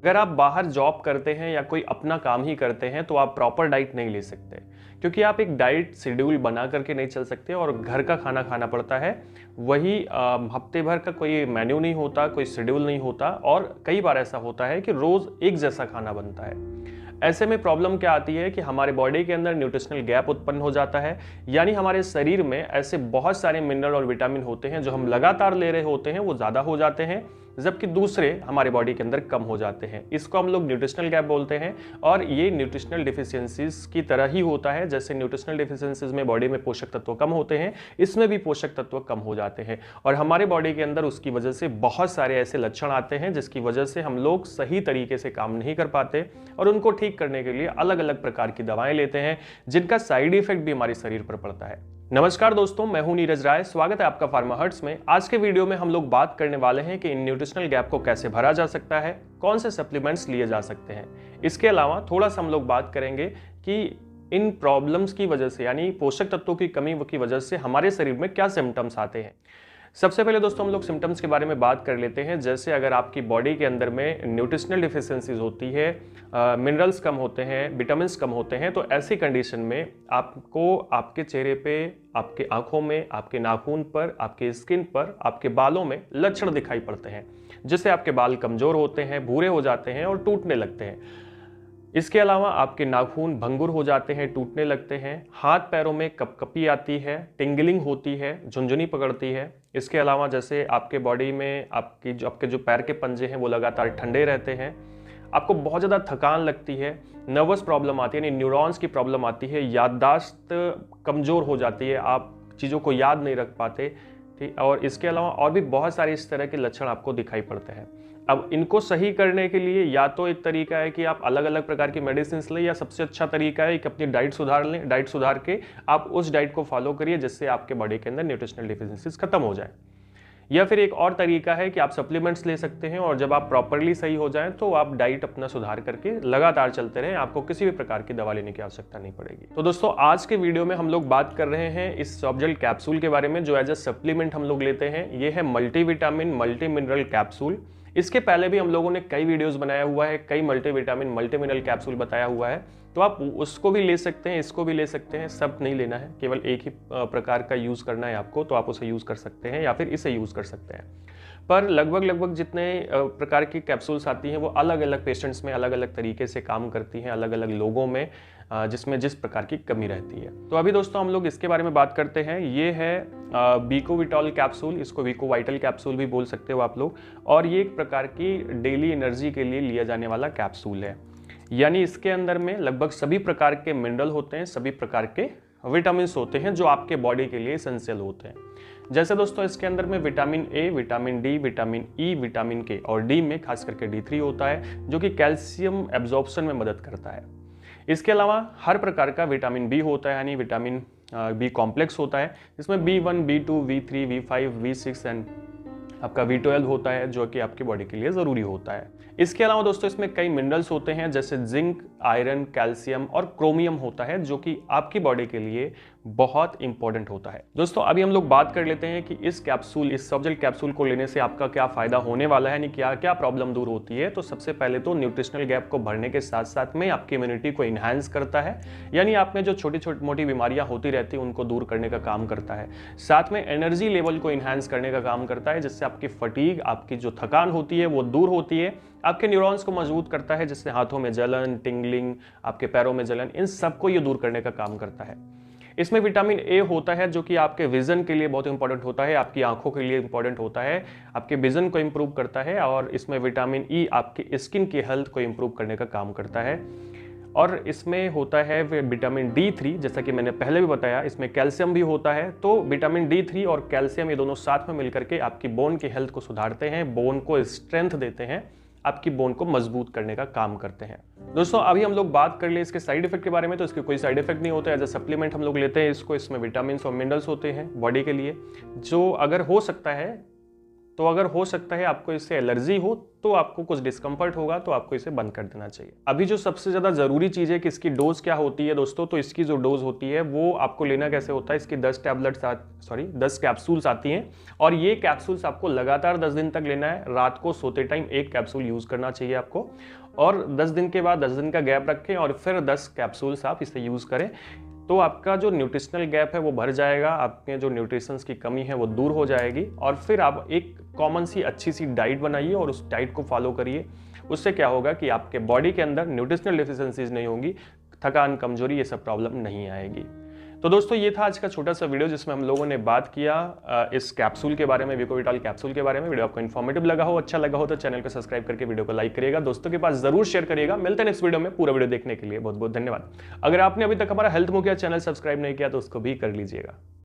अगर आप बाहर जॉब करते हैं या कोई अपना काम ही करते हैं तो आप प्रॉपर डाइट नहीं ले सकते, क्योंकि आप एक डाइट शेड्यूल बना करके नहीं चल सकते और घर का खाना खाना पड़ता है। वही हफ्ते भर का कोई मेन्यू नहीं होता, कोई शेड्यूल नहीं होता और कई बार ऐसा होता है कि रोज़ एक जैसा खाना बनता है। ऐसे में प्रॉब्लम क्या आती है कि हमारे बॉडी के अंदर न्यूट्रिशनल गैप उत्पन्न हो जाता है, यानी हमारे शरीर में ऐसे बहुत सारे मिनरल और विटामिन होते हैं जो हम लगातार ले रहे होते हैं, वो ज़्यादा हो जाते हैं, जबकि दूसरे हमारे बॉडी के अंदर कम हो जाते हैं। इसको हम लोग न्यूट्रिशनल गैप बोलते हैं और ये न्यूट्रिशनल डिफिशियंसीज की तरह ही होता है। जैसे न्यूट्रिशनल डिफिशियंसीज में बॉडी में पोषक तत्व कम होते हैं, इसमें भी पोषक तत्व कम हो जाते हैं और हमारे बॉडी के अंदर उसकी वजह से बहुत सारे ऐसे लक्षण आते हैं जिसकी वजह से हम लोग सही तरीके से काम नहीं कर पाते और उनको ठीक करने के लिए अलग अलग प्रकार की दवाएं लेते हैं, जिनका साइड इफेक्ट भी हमारे शरीर पर पड़ता है। नमस्कार दोस्तों, मैं हूं नीरज राय। स्वागत है आपका फार्मा हर्ट्स में। आज के वीडियो में हम लोग बात करने वाले हैं कि इन न्यूट्रिशनल गैप को कैसे भरा जा सकता है, कौन से सप्लीमेंट्स लिए जा सकते हैं। इसके अलावा थोड़ा सा हम लोग बात करेंगे कि इन प्रॉब्लम्स की वजह से, यानी पोषक तत्वों की कमी की वजह से हमारे शरीर में क्या सिम्टम्स आते हैं। सबसे पहले दोस्तों हम लोग सिम्टम्स के बारे में बात कर लेते हैं। जैसे अगर आपकी बॉडी के अंदर में न्यूट्रिशनल डिफिशियंसीज होती है, मिनरल्स कम होते हैं, विटामिन्स कम होते हैं, तो ऐसी कंडीशन में आपको आपके चेहरे पे, आपके आंखों में, आपके नाखून पर, आपके स्किन पर, आपके बालों में लक्षण दिखाई पड़ते हैं, जिससे आपके बाल कमजोर होते हैं, भूरे हो जाते हैं और टूटने लगते हैं। इसके अलावा आपके नाखून भंगुर हो जाते हैं, टूटने लगते हैं, हाथ पैरों में कपकपी आती है, टिंगलिंग होती है, झुनझुनी पकड़ती है। इसके अलावा जैसे आपके बॉडी में आपके जो पैर के पंजे हैं वो लगातार ठंडे रहते हैं, आपको बहुत ज़्यादा थकान लगती है, नर्वस प्रॉब्लम आती है, यानी न्यूरॉन्स की प्रॉब्लम आती है, याददाश्त कमज़ोर हो जाती है, आप चीज़ों को याद नहीं रख पाते, ठीक। और इसके अलावा और भी बहुत सारे इस तरह के लक्षण आपको दिखाई पड़ते हैं। अब इनको सही करने के लिए या तो एक तरीका है कि आप अलग अलग प्रकार की मेडिसिन लें, या सबसे अच्छा तरीका है कि अपनी डाइट सुधार लें। डाइट सुधार के आप उस डाइट को फॉलो करिए जिससे आपके बॉडी के अंदर न्यूट्रिशनल डिफिशियंसीज खत्म हो जाए। या फिर एक और तरीका है कि आप सप्लीमेंट्स ले सकते हैं और जब आप प्रॉपरली सही हो जाएं तो आप डाइट अपना सुधार करके लगातार चलते रहें, आपको किसी भी प्रकार की दवा लेने की आवश्यकता नहीं पड़ेगी। तो दोस्तों आज के वीडियो में हम लोग बात कर रहे हैं इस सॉफ्टजेल कैप्सूल के बारे में, जो एज ए सप्लीमेंट हम लोग लेते हैं। ये है मल्टीविटामिन मल्टी मिनरल कैप्सूल। इसके पहले भी हम लोगों ने कई वीडियोस बनाया हुआ है, कई मल्टीविटामिन मल्टी मिनरल कैप्सूल बताया हुआ है, तो आप उसको भी ले सकते हैं, इसको भी ले सकते हैं। सब नहीं लेना है, केवल एक ही प्रकार का यूज़ करना है आपको, तो आप उसे यूज़ कर सकते हैं या फिर इसे यूज़ कर सकते हैं। पर लगभग जितने प्रकार की कैप्सूल्स आती हैं वो अलग अलग पेशेंट्स में अलग अलग तरीके से काम करती हैं, अलग अलग लोगों में, जिसमें जिस प्रकार की कमी रहती है। तो अभी दोस्तों हम लोग इसके बारे में बात करते हैं। ये है वीकोविटॉल कैप्सूल, इसको वीकोवाइटल कैप्सूल भी बोल सकते हो आप लोग, और ये एक प्रकार की डेली एनर्जी के लिए लिया जाने वाला कैप्सूल है। यानी इसके अंदर में लगभग सभी प्रकार के मिनरल होते हैं, सभी प्रकार के विटामिन होते हैं जो आपके बॉडी के लिए एसेंशियल होते हैं। जैसे दोस्तों इसके अंदर में vitamin A, vitamin D, vitamin E, vitamin के और डी में खास करके D3 होता है, जो कि कैल्शियम एब्जॉर्प्शन में मदद करता है। इसके अलावा हर प्रकार का विटामिन बी होता है, यानी विटामिन बी कॉम्प्लेक्स होता है, जिसमें B1, B2, V3, V5, V6 and आपका V12 होता है, जो कि आपकी बॉडी के लिए ज़रूरी होता है। इसके अलावा दोस्तों इसमें कई मिनरल्स होते हैं, जैसे जिंक, आयरन, कैल्शियम और क्रोमियम होता है, जो कि आपकी बॉडी के लिए बहुत इंपॉर्टेंट होता है। दोस्तों अभी हम लोग बात कर लेते हैं कि इस सॉफ्टजेल कैप्सूल को लेने से आपका क्या फायदा होने वाला है, यानी क्या क्या प्रॉब्लम दूर होती है। तो सबसे पहले तो न्यूट्रिशनल गैप को भरने के साथ साथ में आपकी इम्यूनिटी को इन्हांस करता है, यानी आप में जो छोटी छोटी मोटी बीमारियां होती रहती हैं उनको दूर करने का काम करता है। साथ में एनर्जी लेवल को इन्हांस करने का काम करता है, जिससे आपकी फटीग, आपकी जो थकान होती है वो दूर होती है। आपके न्यूरॉन्स को मजबूत करता है, जिससे हाथों में जलन, टिंगलिंग, आपके पैरों में जलन, इन सबको ये दूर करने का काम करता है। इसमें विटामिन ए होता है, जो कि आपके विजन के लिए बहुत इंपॉर्टेंट होता है, आपकी आंखों के लिए इंपॉर्टेंट होता है, आपके विजन को इंप्रूव करता है। और इसमें विटामिन ई आपकी स्किन की हेल्थ को इंप्रूव करने का काम करता है। और इसमें होता है विटामिन D3, जैसा कि मैंने पहले भी बताया, इसमें कैल्शियम भी होता है। तो विटामिन D3 और कैल्शियम ये दोनों साथ में मिलकर के आपकी बोन की हेल्थ को सुधारते हैं, बोन को स्ट्रेंथ देते हैं, आपकी बोन को मजबूत करने का काम करते हैं। दोस्तों अभी हम लोग बात कर ले इसके साइड इफेक्ट के बारे में, तो इसके कोई साइड इफेक्ट नहीं होता है। एज अ सप्लीमेंट हम लोग लेते हैं इसको, इसमें विटामिन और मिनरल्स होते हैं बॉडी के लिए, जो अगर हो सकता है तो अगर हो सकता है आपको इससे एलर्जी हो, तो आपको कुछ डिस्कम्फर्ट होगा, तो आपको इसे बंद कर देना चाहिए। अभी जो सबसे ज़्यादा ज़रूरी चीज़ है कि इसकी डोज क्या होती है दोस्तों, तो इसकी जो डोज होती है वो आपको लेना कैसे होता है, इसकी 10 कैप्सूल्स आती हैं और ये कैप्सूल्स आपको लगातार 10 दिन तक लेना है। रात को सोते टाइम एक कैप्सूल यूज़ करना चाहिए आपको, और 10 दिन के बाद 10 दिन का गैप रखें और फिर 10 कैप्सूल्स आप इसे यूज़ करें। तो आपका जो न्यूट्रिशनल गैप है वो भर जाएगा, आपके जो न्यूट्रिशंस की कमी है वो दूर हो जाएगी, और फिर आप एक कॉमन सी अच्छी सी डाइट बनाइए और उस डाइट को फॉलो करिए। उससे क्या होगा कि आपके बॉडी के अंदर न्यूट्रिशनल डेफिशिएंसीज नहीं होंगी, थकान, कमजोरी, ये सब प्रॉब्लम नहीं आएगी। तो दोस्तों ये था आज का छोटा सा वीडियो जिसमें हम लोगों ने बात किया इस कैप्सूल के बारे में, विकोविटाल कैप्सूल के बारे में। वीडियो आपको इन्फॉर्मेटिव लगा हो, अच्छा लगा हो तो चैनल को सब्सक्राइब करके वीडियो को लाइक करिएगा, दोस्तों के पास जरूर शेयर करिएगा। मिलते हैं नेक्स्ट वीडियो में। पूरा वीडियो देखने के लिए बहुत बहुत धन्यवाद। अगर आपने अभी तक हमारा हेल्थ मुखिया चैनल सब्सक्राइब नहीं किया तो उसको भी कर लीजिएगा।